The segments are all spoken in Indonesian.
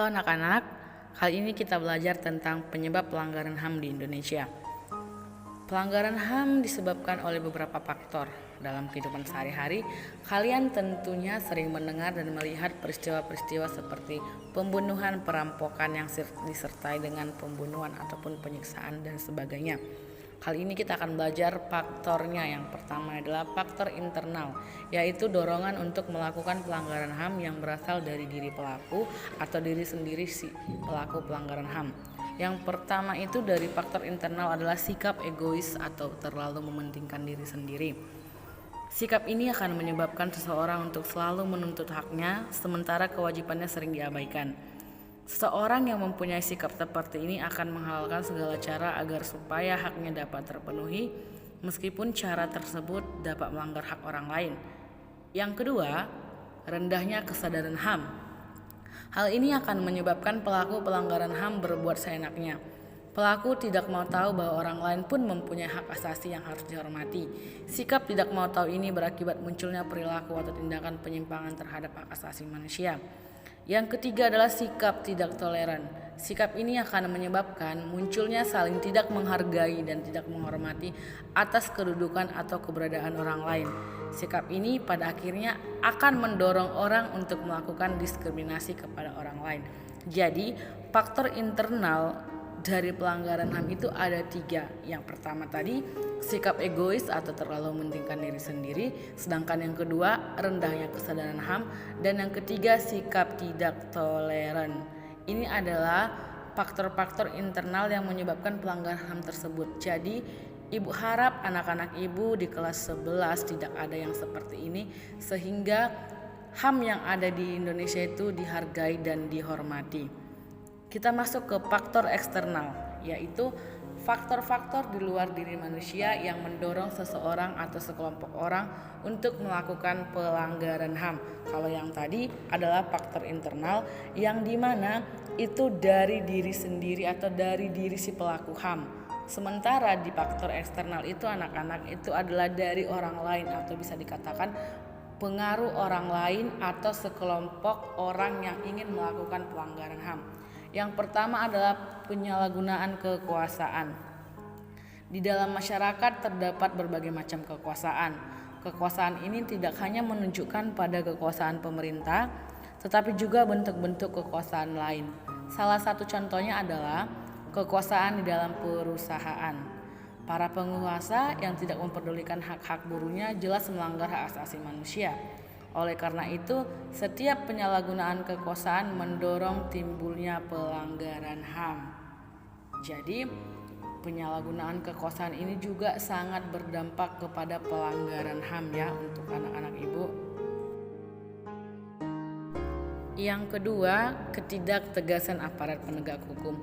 Halo anak-anak, kali ini kita belajar tentang penyebab pelanggaran HAM di Indonesia. Pelanggaran HAM disebabkan oleh beberapa faktor. Dalam kehidupan sehari-hari, kalian tentunya sering mendengar dan melihat peristiwa-peristiwa seperti pembunuhan, perampokan yang disertai dengan pembunuhan ataupun penyiksaan dan sebagainya. Kali ini kita akan belajar faktornya. Yang pertama adalah faktor internal, yaitu dorongan untuk melakukan pelanggaran HAM yang berasal dari diri pelaku atau diri sendiri si pelaku pelanggaran HAM. Yang pertama itu dari faktor internal adalah sikap egois atau terlalu mementingkan diri sendiri. Sikap ini akan menyebabkan seseorang untuk selalu menuntut haknya, sementara kewajibannya sering diabaikan. Seseorang yang mempunyai sikap seperti ini akan menghalalkan segala cara agar supaya haknya dapat terpenuhi, meskipun cara tersebut dapat melanggar hak orang lain. Yang kedua, rendahnya kesadaran HAM. Hal ini akan menyebabkan pelaku pelanggaran HAM berbuat seenaknya. Pelaku tidak mau tahu bahwa orang lain pun mempunyai hak asasi yang harus dihormati. Sikap tidak mau tahu ini berakibat munculnya perilaku atau tindakan penyimpangan terhadap hak asasi manusia. Yang ketiga adalah sikap tidak toleran. Sikap ini akan menyebabkan munculnya saling tidak menghargai dan tidak menghormati atas kedudukan atau keberadaan orang lain. Sikap ini pada akhirnya akan mendorong orang untuk melakukan diskriminasi kepada orang lain. Jadi, faktor internal dari pelanggaran HAM itu ada 3. Yang pertama tadi, sikap egois atau terlalu mementingkan diri sendiri. Sedangkan yang kedua, rendahnya kesadaran HAM. Dan yang ketiga, sikap tidak toleran. Ini adalah faktor-faktor internal yang menyebabkan pelanggaran HAM tersebut. Jadi, Ibu harap anak-anak Ibu di kelas 11 tidak ada yang seperti ini, sehingga HAM yang ada di Indonesia itu dihargai dan dihormati. Kita masuk ke faktor eksternal, yaitu faktor-faktor di luar diri manusia yang mendorong seseorang atau sekelompok orang untuk melakukan pelanggaran HAM. Kalau yang tadi adalah faktor internal yang dimana itu dari diri sendiri atau dari diri si pelaku HAM. Sementara di faktor eksternal itu anak-anak itu adalah dari orang lain atau bisa dikatakan pengaruh orang lain atau sekelompok orang yang ingin melakukan pelanggaran HAM. Yang pertama adalah penyalahgunaan kekuasaan. Di dalam masyarakat terdapat berbagai macam kekuasaan. Kekuasaan ini tidak hanya menunjukkan pada kekuasaan pemerintah, tetapi juga bentuk-bentuk kekuasaan lain. Salah satu contohnya adalah kekuasaan di dalam perusahaan. Para penguasa yang tidak memperdulikan hak-hak buruhnya jelas melanggar hak asasi manusia. Oleh karena itu, setiap penyalahgunaan kekuasaan mendorong timbulnya pelanggaran HAM. Jadi, penyalahgunaan kekuasaan ini juga sangat berdampak kepada pelanggaran HAM ya untuk anak-anak Ibu. Yang kedua, ketidaktegasan aparat penegak hukum.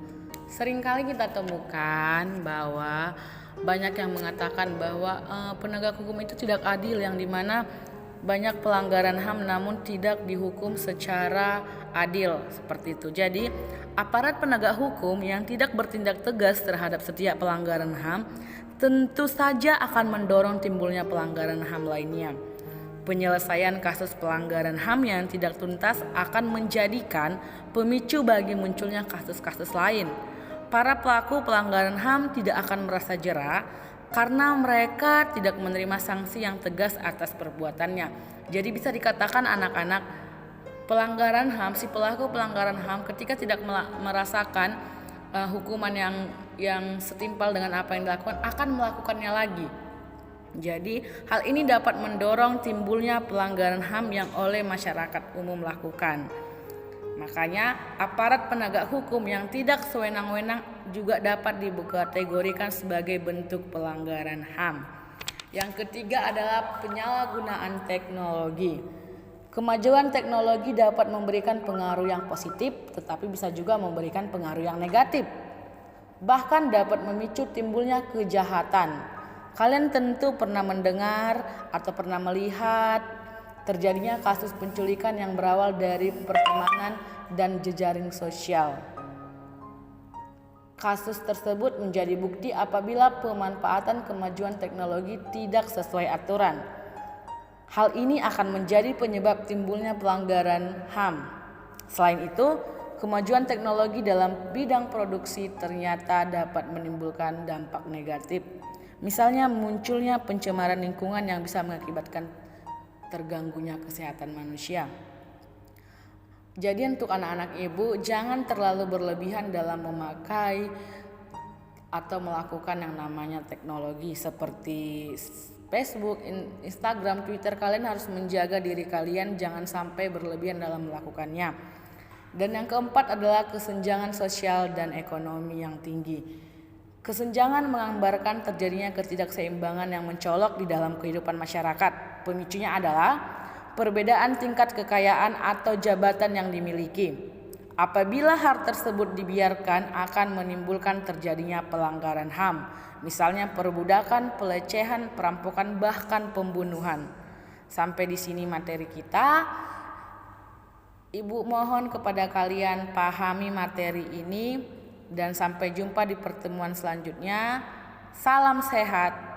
Seringkali kita temukan bahwa banyak yang mengatakan bahwa penegak hukum itu tidak adil, yang dimana banyak pelanggaran HAM namun tidak dihukum secara adil seperti itu. Jadi, aparat penegak hukum yang tidak bertindak tegas terhadap setiap pelanggaran HAM tentu saja akan mendorong timbulnya pelanggaran HAM lainnya. Penyelesaian kasus pelanggaran HAM yang tidak tuntas akan menjadikan pemicu bagi munculnya kasus-kasus lain. Para pelaku pelanggaran HAM tidak akan merasa jera karena mereka tidak menerima sanksi yang tegas atas perbuatannya. Jadi bisa dikatakan anak-anak, pelanggaran HAM, si pelaku pelanggaran HAM ketika tidak merasakan hukuman yang setimpal dengan apa yang dilakukan akan melakukannya lagi. Jadi hal ini dapat mendorong timbulnya pelanggaran HAM yang oleh masyarakat umum lakukan. Makanya aparat penegak hukum yang tidak sewenang-wenang juga dapat dikategorikan sebagai bentuk pelanggaran HAM. Yang ketiga adalah penyalahgunaan teknologi. Kemajuan teknologi dapat memberikan pengaruh yang positif, tetapi bisa juga memberikan pengaruh yang negatif. Bahkan dapat memicu timbulnya kejahatan. Kalian tentu pernah mendengar atau pernah melihat terjadinya kasus penculikan yang berawal dari pertemanan dan jejaring sosial. Kasus tersebut menjadi bukti apabila pemanfaatan kemajuan teknologi tidak sesuai aturan. Hal ini akan menjadi penyebab timbulnya pelanggaran HAM. Selain itu, kemajuan teknologi dalam bidang produksi ternyata dapat menimbulkan dampak negatif. Misalnya munculnya pencemaran lingkungan yang bisa mengakibatkan terganggunya kesehatan manusia. Jadi untuk anak-anak ibu, jangan terlalu berlebihan dalam memakai atau melakukan yang namanya teknologi seperti Facebook, Instagram, Twitter. Kalian harus menjaga diri kalian, jangan sampai berlebihan dalam melakukannya. Dan yang keempat adalah kesenjangan sosial dan ekonomi yang tinggi. Kesenjangan menggambarkan terjadinya ketidakseimbangan yang mencolok di dalam kehidupan masyarakat. Pemicunya adalah perbedaan tingkat kekayaan atau jabatan yang dimiliki. Apabila hal tersebut dibiarkan akan menimbulkan terjadinya pelanggaran HAM, misalnya perbudakan, pelecehan, perampokan, bahkan pembunuhan. Sampai di sini materi kita. Ibu mohon kepada kalian pahami materi ini dan sampai jumpa di pertemuan selanjutnya. Salam sehat.